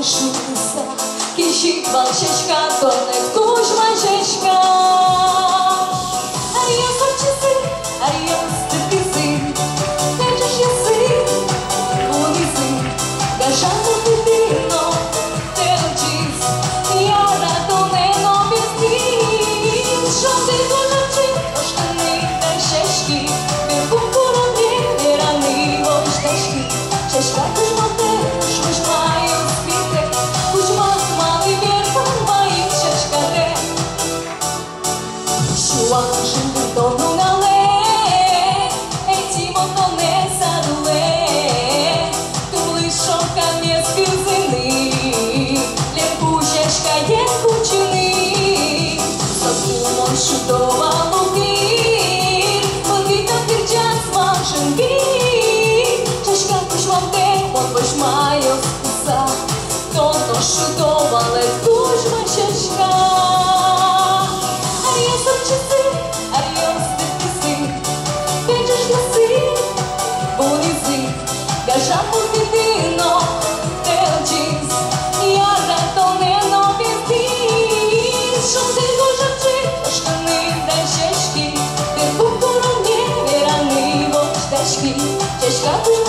marșuța, Chișit valșeșca, Doamne, cuș manșeșca. Aria sorcisi, aria stătisi, Mergeș iesi, unizi, Gașanul pipino, te ucis, Iara done no biznis, Șonde gojači, oštani danšeški, Bir bunkuro mi, Vjerani vošteški, Češka kužmote, šužmaju spite, Kužmat mali vjer, Parvaju češkare. Šuažu donu nale, Etimo to ne sadule, Tuli šoka mjeski zini, Ljepu žeška je kućini, Sa kumom šudova lugir, Lugita pirđan smažen gir, Češka kužmote, Podbož majo skusa, Toto šudova le kužma češka. Aria sorčisi, aria stëtisi, Veđeš jesi, unizi, Gažapur vidino, te uđis, Jara to neno biznis, Šonde gožači, oštani danšeški, Bir bunkuro mi, Vjerani vošteški, Češka kužma